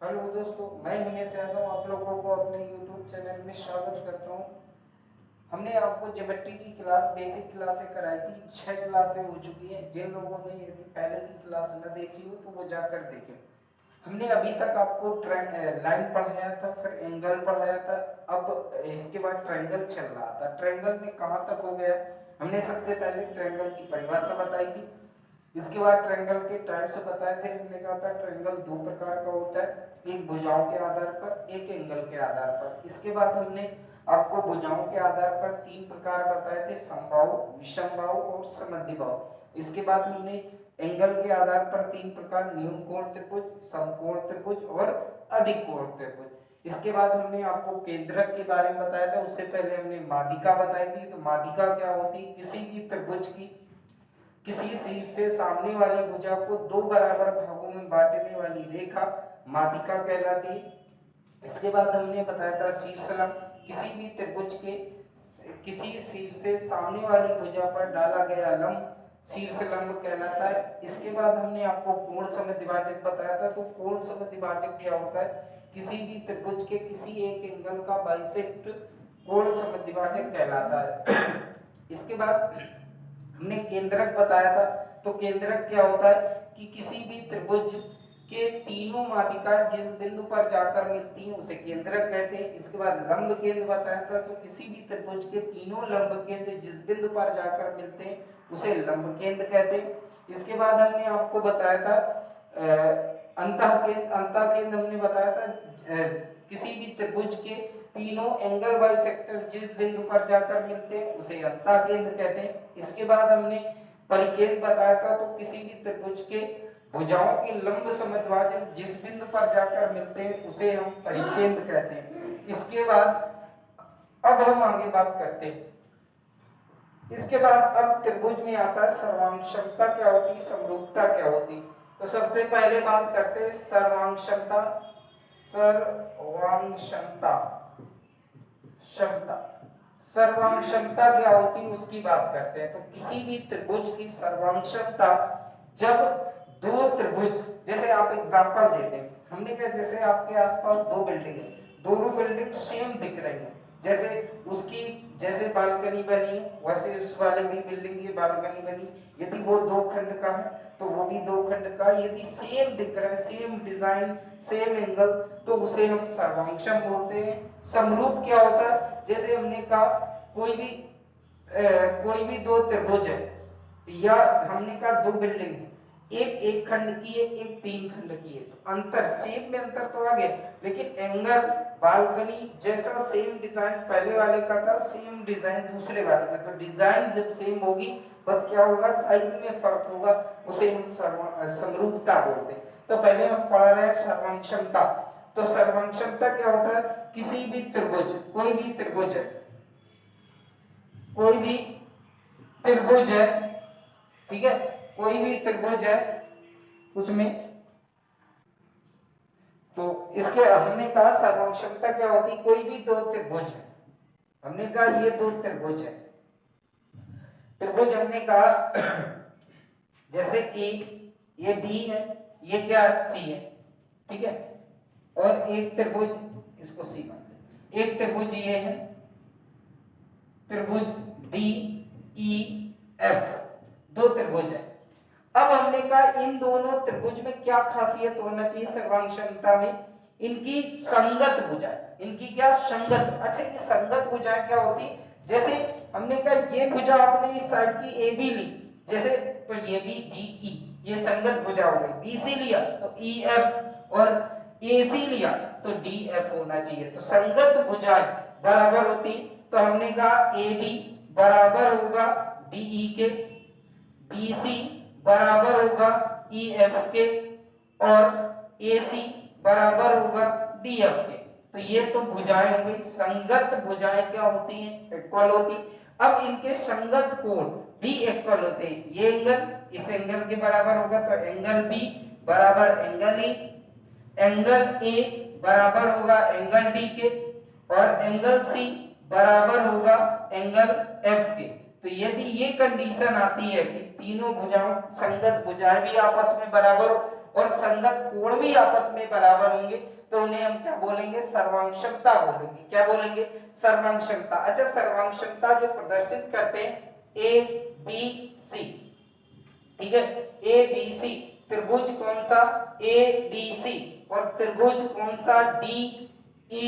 Hello दोस्तों, मैं हिमेश यादव आप लोगों को अपने YouTube चैनल में स्वागत करता हूं। हमने आपको ज्योमेट्री की क्लास बेसिक क्लासें कराई थी, 6 क्लासें हो चुकी हैं। जिन लोगों ने यदि पहले की क्लास न देखी हो तो वो जाकर देखें। हमने अभी तक आपको लाइन पढ़ाया था, फिर एंगल पढ़ाया था, अब इसके बाद ट्रायंगल चल रहा था। ट्रायंगल में कहाँ तक हो गया? हमने सबसे पहले ट्रायंगल की परिभाषा बताई थी, इसके बाद ट्रायंगल के टाइप्स बताए थे। हमने कहा था ट्रायंगल दो प्रकार का होता है, एक भुजाओं के आधार पर, एक एंगल के आधार पर। इसके बाद हमने आपको भुजाओं के आधार पर 3 प्रकार बताए थे, समबाहु, विषमबाहु और समद्विबाहु। इसके बाद हमने एंगल के आधार पर 3 प्रकार, न्यून कोण त्रिभुज, समकोण त्रिभुज और अधिक कोण त्रिभुज। इसके बाद हमने आपको केंद्रक के बारे में बताया था। उससे पहले हमने माध्यिका बताई थी। तो माध्यिका क्या होती है? किसी भी त्रिभुज की किसी शीर्ष से सामने वाली भुजा को दो बराबर भागों में बांटने वाली रेखा माध्यिका कहलाती है। इसके बाद हमने बताया था शीर्षलंब, किसी भी त्रिभुज के किसी शीर्ष से सामने वाली भुजा पर डाला गया लंब शीर्षलंब कहलाता है। इसके बाद हमने आपको कोण समद्विभाजक बताया था। तो कोण समद्विभाजक क्या होता है? किसी भी त्रिभुज के किसी एक एंगल का बाइसेक्ट कोण समद्विभाजक कहलाता है। इसके बाद हमने केंद्रक बताया था। तो केंद्रक क्या होता है कि किसी भी त्रिभुज के तीनों माध्यिकाएं जिस बिंदु पर जाकर मिलती हैं उसे केंद्रक कहते हैं। इसके बाद लंब केंद्र बताया था। तो किसी भी त्रिभुज के तीनों लंब केंद्र जिस बिंदु पर जाकर मिलते हैं उसे लंब केंद्र कहते हैं। इसके बाद हमने आपको बताया था अंतः केंद्र हमने बताया था किसी भी त्रिभुज के तीनों एंगल बाइसेक्टर जिस बिंदु पर जाकर मिलते हैं उसे अंतः केंद्र कहते हैं। इसके बाद हमने परिकेंद्र बताया था। तो किसी भी त्रिभुज के भुजाओं के लंब समद्विभाजक जिस बिंदु पर जाकर मिलते हैं उसे हम परिकेंद्र कहते हैं। इसके बाद अब हम आगे बात करते हैं। इसके बाद अब त्रिभुज में आता है सर्वांगक्षमता क्या होती, समरूपता क्या होती। तो सबसे पहले बात करते हैं सर्वांगक्षमता। सर्वांगक्षमता सर्वांगक्षमता क्या होती है उसकी बात करते हैं। तो किसी भी त्रिभुज की सर्वांगक्षमता, जब दो त्रिभुज, जैसे आप एग्जांपल देते हैं, हमने कहा जैसे आपके आसपास दो बिल्डिंग है, दोनों बिल्डिंग सेम दिख रही है, जैसे उसकी जैसे बालकनी बनी वैसे उस वाले भी बिल्डिंग की बालकनी बनी। यदि वो दो खंड का है तो वो भी दो खंड का, यदि सेम दिख रहा है, सेम डिजाइन, सेम एंगल, तो उसे हम सर्वांगक्षम बोलते हैं। समरूप क्या होता है? जैसे हमने कहा कोई भी दो त्रिभुज है, या हमने कहा दो बिल्डिंग है, एक खंड की है, एक 3 खंड की है, तो अंतर सेम में अंतर तो आ गया, लेकिन एंगल, बालकनी जैसा सेम डिजाइन पहले वाले का था, सेम डिजाइन दूसरे वाले का। तो डिजाइन जब सेम होगी, बस क्या होगा, साइज में फर्क होगा, उसे हम समरूपता बोलते हैं। तो पहले हम पढ़ रहे हैं सर्वांगक्षमता। तो सर्वांगक्षमता क्या होता है? किसी भी त्रिभुज, कोई भी त्रिभुज है, कोई भी त्रिभुज है, ठीक है, कोई भी त्रिभुज है उसमें, तो इसके हमने कहा सर्वांगक्षमता क्या होती, कोई भी दो त्रिभुज है, हमने कहा ये दो त्रिभुज है, त्रिभुज हमने कहा जैसे ए, ये बी है, ये क्या सी है, ठीक है, और एक त्रिभुज, इसको सी मान लें, एक त्रिभुज ये है, त्रिभुज डी ई एफ, दो त्रिभुज है। अब हमने कहा इन दोनों त्रिभुज में क्या खासियत होना चाहिए सर्वांगक्षमता में? इनकी संगत भुजाएं, इनकी क्या संगत। अच्छा, ये संगत भुजाएं क्या होती? जैसे हमने कहा ये भुजा आपने इस साइड की ए बी ली, जैसे तो ये भी डी ई, ये संगत भुजा हो गई। बी सी लिया तो ई एफ, और ए सी लिया तो डी एफ होना चाहिए। तो संगत भुजाएं बराबर होती, तो हमने कहा ए बी बराबर होगा डी ई के, बी सी बराबर होगा ई एफ के, और ए सी बराबर होगा डी एफ के। तो ये तो भुजाएं हो गई। संगत भुजाएं क्या होती हैं? इक्वल होती। अब इनके संगत कोण भी इक्वल होते हैं। ये एंगल इस एंगल के बराबर होगा, तो एंगल बी बराबर एंगल ए, एंगल ए बराबर होगा एंगल डी के, और एंगल सी बराबर होगा एंगल एफ के। तो यदि ये कंडीशन आती है कि तीनों भुजाओं, संगत भुजाएं भी आपस में बराबर, और संगत कोण भी आपस में बराबर होंगे तो उन्हें हम क्या बोलेंगे, सर्वांगक्षमता बोलेंगे। क्या बोलेंगे, सर्वांगक्षमता। अच्छा, सर्वांगक्षमता जो प्रदर्शित करते हैं ए बी सी, ठीक है, ए बी सी त्रिभुज कौन सा, ए बी सी, और त्रिभुज कौन सा, D E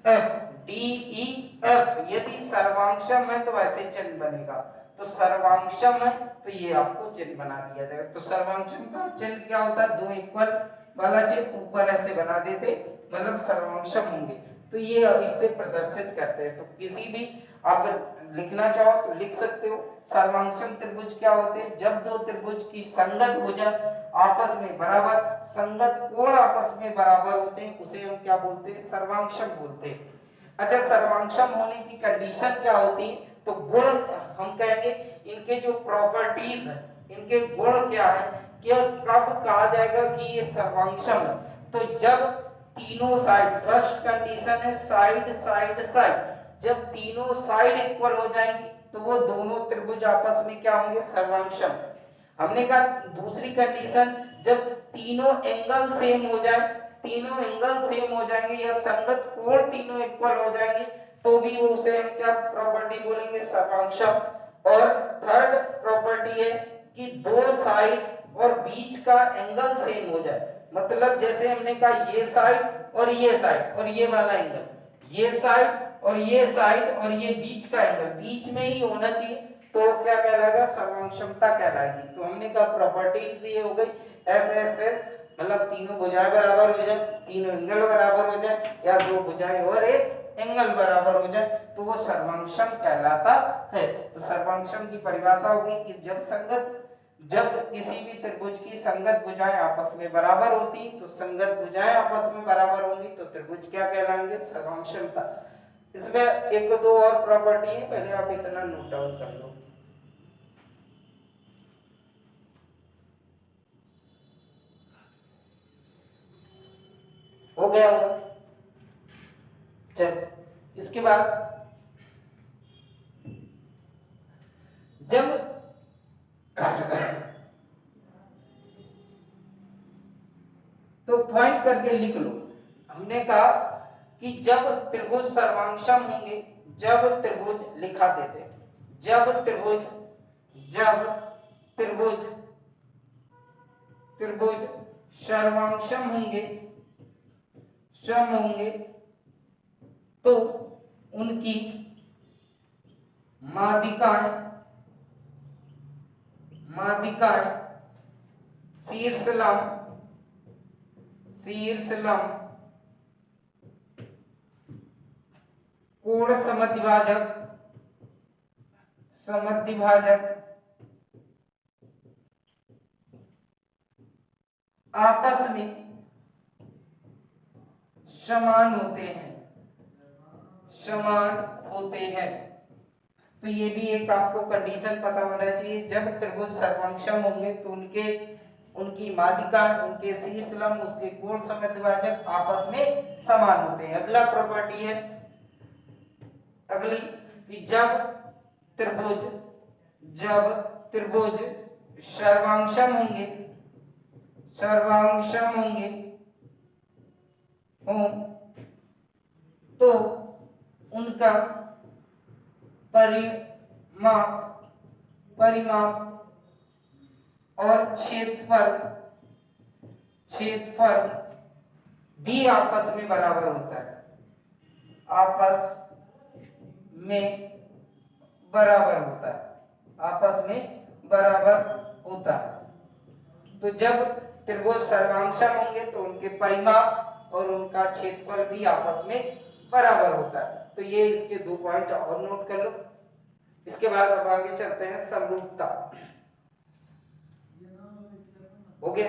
F, D E F यदि सर्वांगक्षम है तो ऐसे चिन्ह बनेगा, तो सर्वांगक्षम है तो ये आपको चिन्ह बना दिया जाएगा। तो सर्वांगक्षम का चिन्ह क्या होता है, दो इक्वल वाला चिन्ह ऊपर ऐसे बना देते, मतलब सर्वांगक्षम होंगे, तो ये इससे प्रदर्शित करते हैं। तो किसी भी आप लिखना चाहो तो लिख सकते हो। सर्वांगक्षम त्रिभुज क्या होते हैं, जब दो त्रिभुज की संगत भुजा आपस में बराबर, संगत कोण आपस में बराबर होते हैं, उसे हम क्या बोलते हैं, सर्वांगक्षम बोलते हैं। अच्छा, सर्वांगक्षम होने की कंडीशन क्या होती है, तो गुण हम कहेंगे, इनके जो प्रॉपर्टीज है, इनके गुण क्या है, कि कब कहा जाएगा कि ये सर्वांगक्षम है, तो जब तीनों साइड, फर्स्ट कंडीशन है साइड साइड साइड, जब तीनों साइड इक्वल हो जाएंगी तो वो दोनों त्रिभुज आपस में क्या होंगे, सर्वांगक्षम। हमने कहा दूसरी कंडीशन, जब तीनों एंगल सेम हो जाए, तीनों एंगल सेम हो जाएंगे या संगत कोण तीनों इक्वल हो जाएंगे तो भी वो उसे हम क्या प्रॉपर्टी बोलेंगे, सर्वांगक्षम। और थर्ड प्रॉपर्टी है कि दो साइड और बीच का एंगल सेम हो जाए, मतलब जैसे हमने कहा ये साइड और ये साइड और ये वाला एंगल, ये साइड और ये साइड और ये बीच का एंगल बीच में ही होना चाहिए, तो क्या कहलाएगा, सर्वांगक्षमता कहलाएगी। तो हमने कहा प्रॉपर्टीज ये हो गई एस एस एस, मतलब तीनों भुजाएं बराबर हो जाए, तीनों एंगल बराबर हो जाए, या दो भुजाएं और एक एंगल बराबर हो जाए, तो वो सर्वांगक्षम कहलाता है। तो सर्वांगक्षम की परिभाषा हो गई कि जब किसी भी त्रिभुज की संगत भुजाएं आपस में बराबर होती, तो संगत भुजाएं आपस में बराबर होंगी तो त्रिभुज क्या कहलाएंगे, सर्वांगक्षमता। इसमें एक दो और प्रॉपर्टी है, पहले आप इतना नोट डाउन कर लो। हो गया होगा, चलो इसके बाद जब तो पॉइंट करके लिख लो। हमने कहा कि जब त्रिभुज सर्वांगक्षम होंगे, जब त्रिभुज लिखा देते, जब त्रिभुज सर्वांगक्षम होंगे तो उनकी माध्यिकाएं शीर्ष लंब कोण समद्विभाजक आपस में समान होते हैं। तो ये भी एक आपको कंडीशन पता होना चाहिए, जब त्रिभुज सर्वांगक्षम होंगे तो उनकी माध्यिका, उनके शीर्ष लंब, उसके कोण समद्विभाजक आपस में समान होते हैं। अगला प्रॉपर्टी है अगली कि जब त्रिभुज सर्वांगक्षम हों तो उनका परिमाप और क्षेत्रफल भी आपस में बराबर होता है, तो जब त्रिभुज सर्वांगक्षम होंगे तो उनके परिमाप और उनका क्षेत्रफल भी आपस में बराबर होता है। तो ये इसके दो पॉइंट और नोट कर लो। इसके बाद अब आगे चलते हैं समरूपता। हो गया,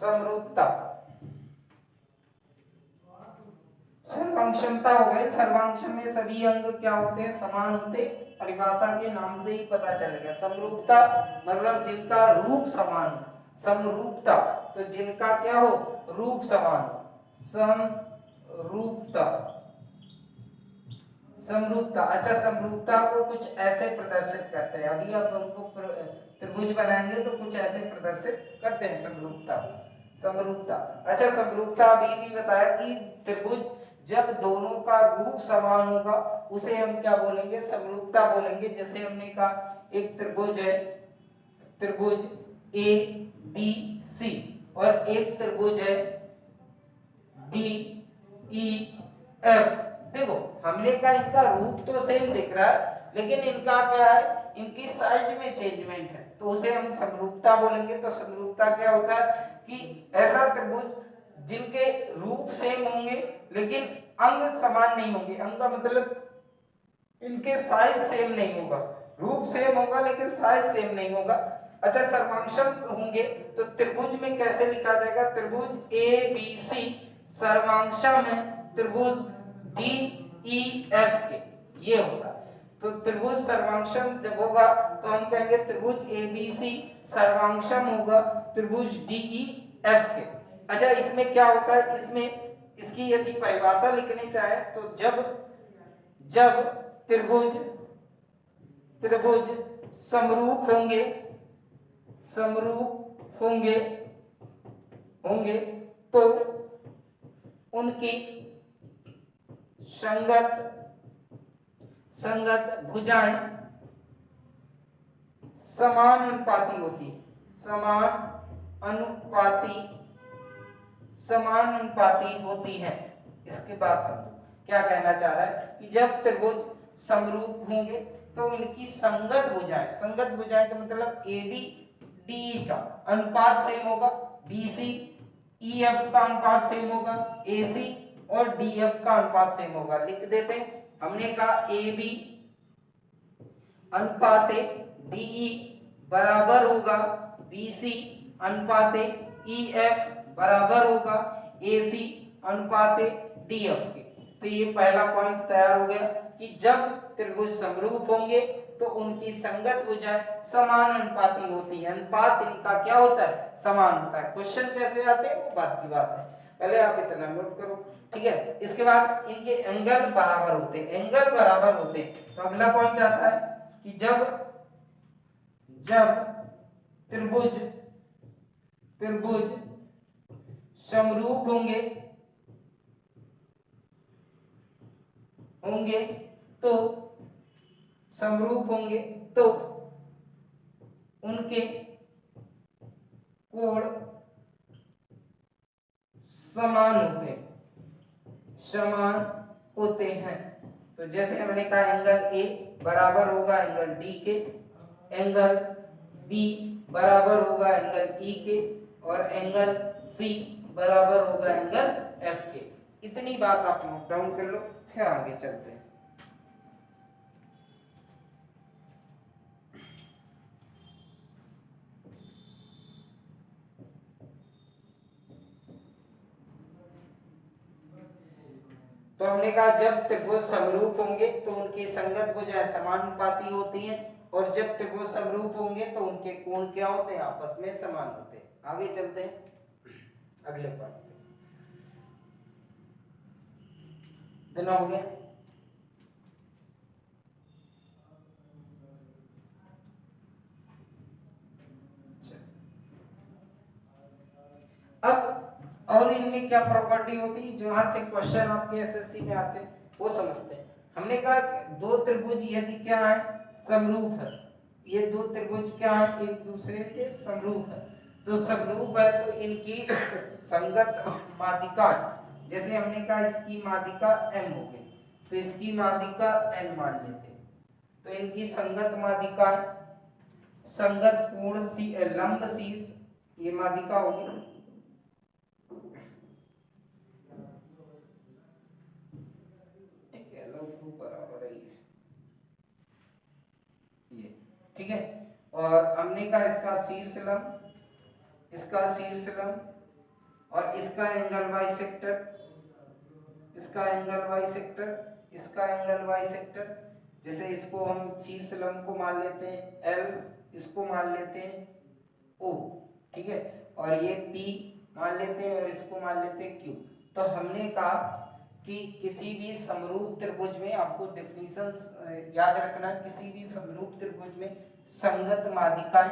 समरूपता, सर्वांगक्षमता हो गई। सर्वांगक्षम में सभी अंग क्या होते हैं, समान होते, परिभाषा के नाम से ही पता चलेगा। समरूपता मतलब जिनका रूप समान हो, समरूपता तो जिनका क्या हो, रूप समान हो, समरूपता समरूपता। अच्छा, समरूपता को कुछ ऐसे प्रदर्शित करते हैं, अभी आप हमको त्रिभुज बनाएंगे तो कुछ ऐसे प्रदर्शित करते हैं समरूपता। समरूपता, अच्छा समरूपता अभी भी बताया कि त्रिभुज जब दोनों का रूप समान होगा उसे हम क्या बोलेंगे, समरूपता बोलेंगे। जैसे हमने कहा एक त्रिभुज है, त्रिभुज ए बी सी, और एक त्रिभुज है डी ई एफ। देखो हमने कहा इनका रूप तो सेम दिख रहा है लेकिन इनका क्या है, इनकी साइज में चेंजमेंट है, तो उसे हम समरूपता बोलेंगे। तो समरूपता क्या होता है कि ऐसा त्रिभुज जिनके रूप सेम होंगे लेकिन अंग समान नहीं होंगे। अंग का मतलब इनके साइज सेम नहीं होगा, रूप सेम होगा लेकिन साइज सेम नहीं होगा। अच्छा, सर्वांशम होंगे तो त्रिभुज में कैसे लिखा जाएगा, त्रिभुज ए बी सी सर्वांशम है त्रिभुज डी ई एफ के, ये होगा। तो त्रिभुज सर्वांशम जब होगा तो हम कहेंगे त्रिभुज ए बी सी सर्वांशम होगा त्रिभुज डी ई एफ के। अच्छा, इसमें क्या होता है, इसमें इसकी यदि परिभाषा लिखनी चाहे तो जब जब त्रिभुज त्रिभुज समरूप होंगे, समरूप होंगे होंगे तो उनकी संगत संगत भुजाएं समान अनुपाती होती, समान अनुपाती समान अनुपाती होती है। इसके बाद समझो क्या कहना चाह रहा है कि जब त्रिभुज समरूप होंगे तो इनकी संगत भुजाएं, संगत भुजाएं का मतलब ए बी डी ई का अनुपात सेम होगा, बी सी ई एफ का अनुपात सेम होगा, ए सी और डी एफ का अनुपात सेम होगा। लिख देते हैं, हमने कहा ए बी अनुपाते डी ई बराबर होगा बी सी अनुपाते ई एफ बराबर होगा ए सी अनुपाते डी एफ के। तो ये पहला पॉइंट तैयार हो गया कि जब त्रिभुज समरूप होंगे तो उनकी संगत भुजाएं समान अनुपाती होती है। अनुपात इनका क्या होता है, समान होता है। क्वेश्चन कैसे आते हैं वो बात की बात है, पहले आप इतना नोट करो, ठीक है। इसके बाद इनके एंगल बराबर होते हैं, एंगल बराबर होते हैं। तो अगला पॉइंट आता है कि जब त्रिभुज त्रिभुज समरूप होंगे तो समरूप होंगे तो उनके कोण समान होते हैं। तो जैसे हमने कहा एंगल ए बराबर होगा एंगल डी के, एंगल बी बराबर होगा एंगल ई के, और एंगल सी बराबर होगा एंगल एफ के। इतनी बात आप नोट डाउन कर लो, फिर आगे चलते हैं। तो हमने कहा जब त्रिभुज समरूप होंगे तो उनकी संगत भुजाएं समानुपाती होती हैं, और जब त्रिभुज समरूप होंगे तो उनके कोण क्या होते हैं, आपस में समान होते हैं। आगे चलते हैं अगले पॉइंट पे। इतना हो गया। अब और इनमें क्या प्रॉपर्टी होती है, जहां से क्वेश्चन आपके एसएससी में आते हैं वो समझते हैं। हमने कहा दो त्रिभुज यदि क्या है, समरूप है, ये दो त्रिभुज क्या है, एक दूसरे के समरूप है। तो समरूप है तो इनकी संगत माध्यिका, जैसे हमने कहा इसकी माध्यिका m हो गई तो इसकी माध्यिका n मान लेते हैं। तो इनकी संगत माध्यिका, संगत कोण सी लंब शीर्ष, ये माध्यिका होगी, ठीक है। और हमने कहा इसका शीर्ष लंब, इसका शीर्ष लंब, और इसका एंगल बाइसेक्टर, इसका एंगल बाइसेक्टर, इसका एंगल बाइसेक्टर। जैसे इसको हम शीर्ष लंब को मान लेते हैं L, इसको मान लेते हैं O, ठीक है, और ये P मान लेते हैं और इसको मान लेते हैं Q। तो हमने कहा कि किसी भी समरूप त्रिभुज में, आपको डेफिनेशन याद रखना, किसी भी समरूप त्रिभुज में संगत माध्यिकाएं,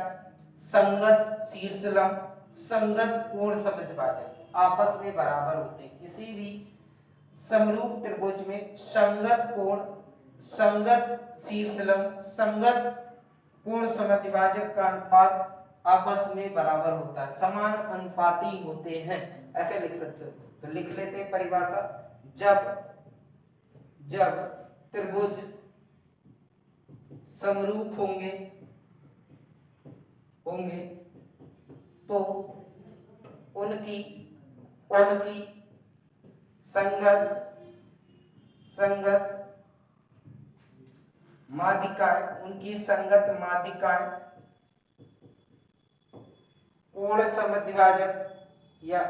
संगत शीर्षलंब, संगत कोण समद्विभाजक आपस में बराबर होते हैं। किसी भी समरूप त्रिभुज में संगत कोण, संगत शीर्षलंब, संगत कोण समद्विभाजक का अनुपात आपस में बराबर होता है, समान अनुपाती होते हैं, ऐसे लिख सकते हो। तो लिख लेते हैं परिभाषा, जब त्रिभुज समरूप होंगे तो उनकी संगत माध्यिकाएं कोण समद्विभाजक या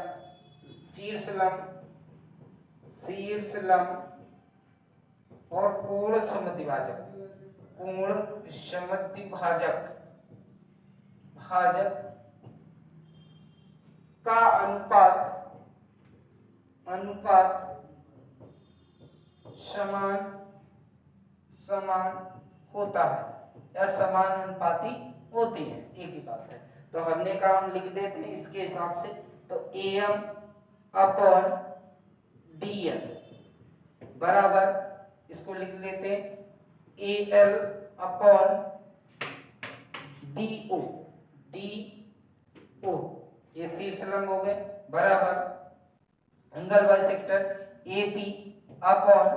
शीर्षलंब और कोण समद्विभाजक का अनुपात समान होता है या समान अनुपाती होती है, एक ही बात है। तो हमने कहा हम लिख देते हैं इसके हिसाब से, तो AM अपॉन DL बराबर, इसको लिख लेते हैं AL अपॉन DO, ये शीर्षलंब हो गए, बराबर angle bisector AP upon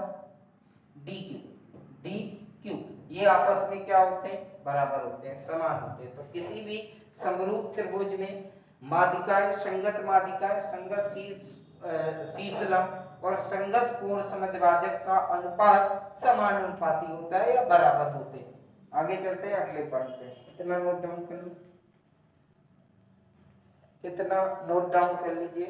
DQ, ये आपस में क्या होते हैं, बराबर होते हैं, समान होते हैं। तो किसी भी समरूप त्रिभुज में माध्यिकाएं, संगत माध्यिकाएं, संगत शीर्षलंब और संगत कोण समद्विभाजक का अनुपात समानुपाती होता है या बराबर होते हैं। आगे चलते हैं अगले पॉइंट पे। कितना नोट डाउन कर लो, कितना नोट डाउन कर लीजिए।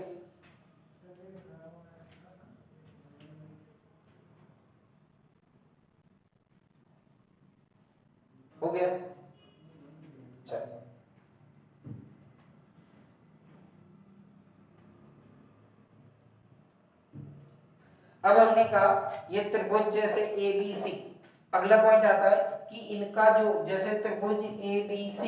हो गया, चलिए अब हमने कहा ये त्रिभुज जैसे ABC, अगला पॉइंट आता है कि इनका जो जैसे त्रिभुज ABC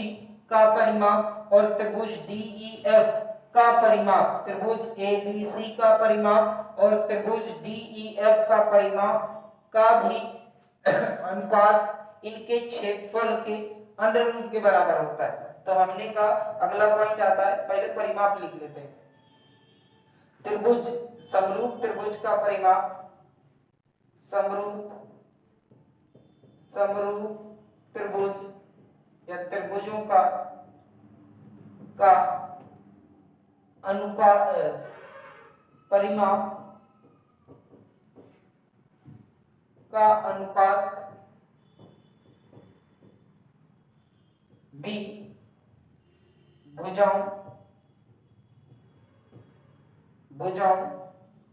का परिमाप और त्रिभुज DEF का परिमाप, त्रिभुज ABC का परिमाप और त्रिभुज DEF का परिमाप का भी अनुपात इनके क्षेत्रफल के अंडर रूट के बराबर होता है। तो हमने कहा अगला पॉइंट आता है, पहले परिमाप लिख लेते हैं। त्रिभुज, समरूप त्रिभुज का परिमाप, समरूप त्रिभुज या त्रिभुजों का अनुपात, परिमाप का अनुपात भी भुजाओं,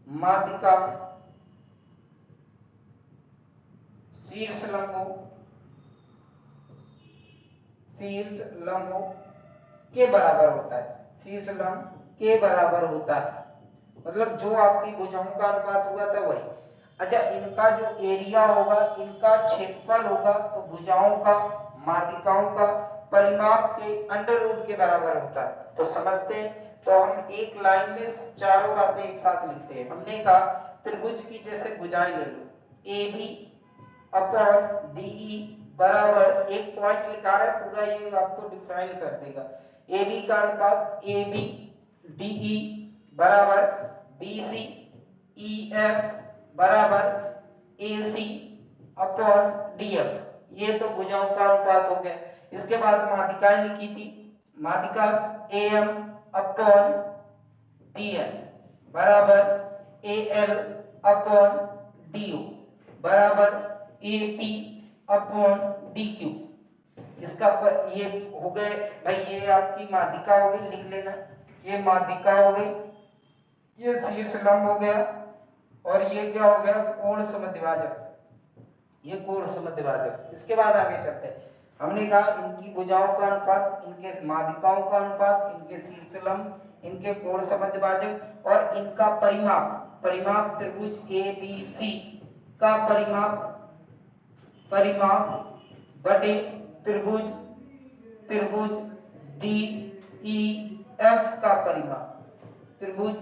माध्यिकाओं, शीर्षलंबों के बराबर होता है, शीर्षलंब के बराबर होता है, मतलब जो आपकी भुजाओं का अनुपात हुआ था वही। अच्छा, इनका जो एरिया होगा, इनका क्षेत्रफल होगा, तो भुजाओं का, माध्यिकाओं का परिमाप के अंडर रूट के बराबर होता है। तो समझते हैं, तो हम एक लाइन में चारों बातें एक साथ लिखते हैं। हमने कहा त्रिभुज की जैसे भुजाएं ले लो, AB अपॉन DE बराबर, एक पॉइंट लिखा रहा है पूरा, ये आपको डिफाइन कर देगा। AB का अनुपात AB DE बराबर BC EF बराबर AC अपॉन DF, ये तो भुजाओं का अनुपात हो गया। इसके बाद माध्यिकाएं लिखी थी, माध्यिका AM अपॉन DN बराबर AL अपॉन DO बराबर AP अपॉन DQ। इसका ये हो गए भाई, ये आपकी माध्यिका हो गई, लिख लेना, ये माध्यिका हो गई, ये शीर्षलंब हो गया, और ये क्या हो गया, कोण समद्विभाजक, ये कोण समद्विभाजक। इसके बाद आगे चलते हैं। हमने कहा इनकी भुजाओं का अनुपात, इनके माध्यिकाओं का अनुपात, इनके शीर्षलंब, इनके कोण समद्विभाजक और इनका परिमाप परिमाप त्रिभुज ABC का परिमाप बटे त्रिभुज DEF का परिमाप, त्रिभुज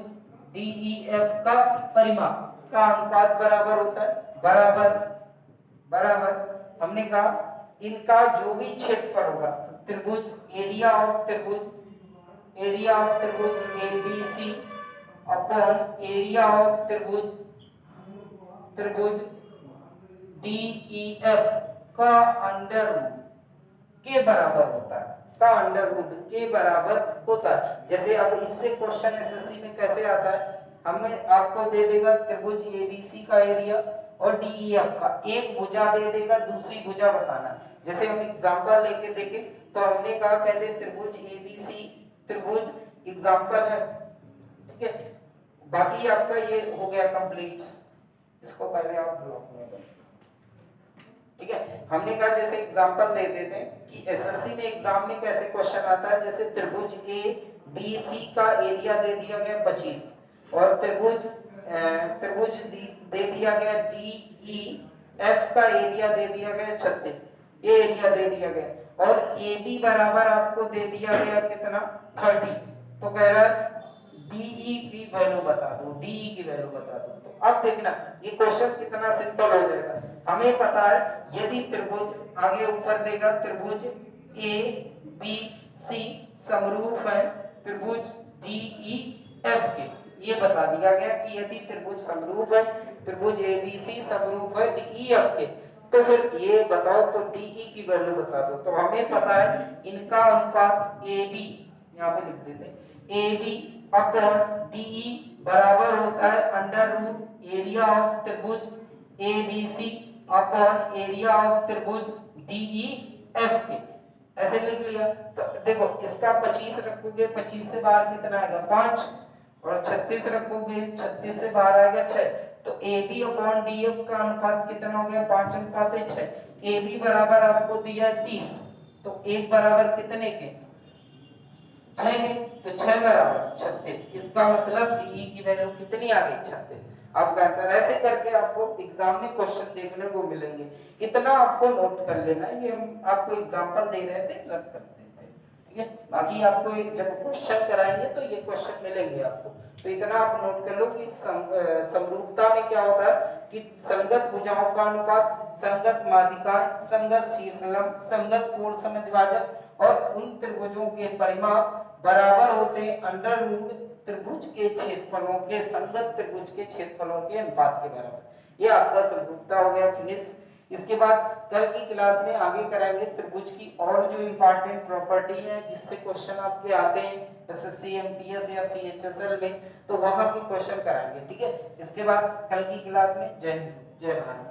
DEF का परिमाप का अनुपात बराबर होता है, बराबर हमने कहा इनका जो भी क्षेत्रफल होगा, तो त्रिभुज एरिया ऑफ त्रिभुज ABC अपॉन एरिया ऑफ त्रिभुज DEF का अंडर रूट के बराबर होता है, जैसे अब इससे क्वेश्चन एसएससी में कैसे आता है, हमें आपको दे देगा त्रिभुज ABC का एरिया और DEF का, एक भुजा दे देगा, दूसरी भुजा बताना। जैसे हम एग्जांपल लेके देखें तो हमने कहा पहले त्रिभुज ABC त्रिभुज एग्जांपल है, ठीक है, बाकी आपका ये हो गया कंप्लीट। इसको पहले आप ब्लॉक में करें, ठीक है। हमने कहा जैसे एग्जांपल दे देते हैं कि एसएससी में एग्जाम में कैसे क्वेश्चन आता है, जैसे त्रिभुज ABC का एरिया दे दिया गया 25 और त्रिभुज दे दिया गया DEF का एरिया दे दिया गया 36, ये एरिया दे दिया गया और AB बराबर आपको दे दिया गया कितना 30, तो कह रहा है DE की वैल्यू बता दो, तो अब देखना ये क्वेश्चन कितना सिंपल हो जाएगा। हमें पता है यदि त्रिभुज आगे ऊपर देगा त्रिभुज ABC समरूप है त्रिभुज DEF के, ये बता दिया गया कि यदि त्रिभुज समरूप है, त्रिभुज ABC समरूप है DEF के, तो फिर ये बताओ तो DE की वैल्यू बता दो। तो हमें पता है इनका अनुपात AB, यहाँ पे लिख देते हैं AB अपॉन DE बराबर होता है अंडर रूट एरिया ऑफ त्रिभुज ABC अपॉन एरिया ऑफ त्रिभुज DEF के, ऐसे लिख लिया। तो देखो इसका 25 रखोगे, 25 से बाहर कितना आएगा 5 और 36 रखोगे, 36 से बाहर आएगा 6, तो AB अपॉन DF का अनुपात कितना हो गया 5:6। AB बराबर आपको दिया 30, तो 1 बराबर कितने के 6 के, तो 6 बराबर 36, इसका मतलब DE की वैल्यू कितनी आ गई 36। आपका आंसर ऐसे करके आपको एग्जाम में क्वेश्चन देखने को मिलेंगे, इतना आपको नोट कर लेना है। ये हम आपको एग्जांपल दे रहे थे, रट कर देते हैं, ठीक है। बाकी आपको जब क्वेश्चन कराएंगे तो ये क्वेश्चन मिलेंगे आपको, तो इतना आप नोट कर लो कि समरूपता में क्या होता है कि संगत भुजाओं का अनुपात, संगत माध्यिकाएं, संगत शीर्षलंब, संगत कोण समद्विभाजक और उन त्रिभुजों के परिमाप बराबर होते हैं अंडर रूट त्रिभुज के क्षेत्रफलों के, संगत त्रिभुज के क्षेत्रफलों के अनुपात के बराबर। ये आपका समरूपता हो गया फिनिश। इसके बाद कल की क्लास में आगे कराएंगे त्रिभुज की और जो इंपॉर्टेंट प्रॉपर्टी है जिससे क्वेश्चन आपके आते हैं एसएससी एमटीएस या सीएचएसएल में, तो वहां के क्वेश्चन कराएंगे, ठीक है। इसके बाद कल की क्लास में जय हिंद जय भारत।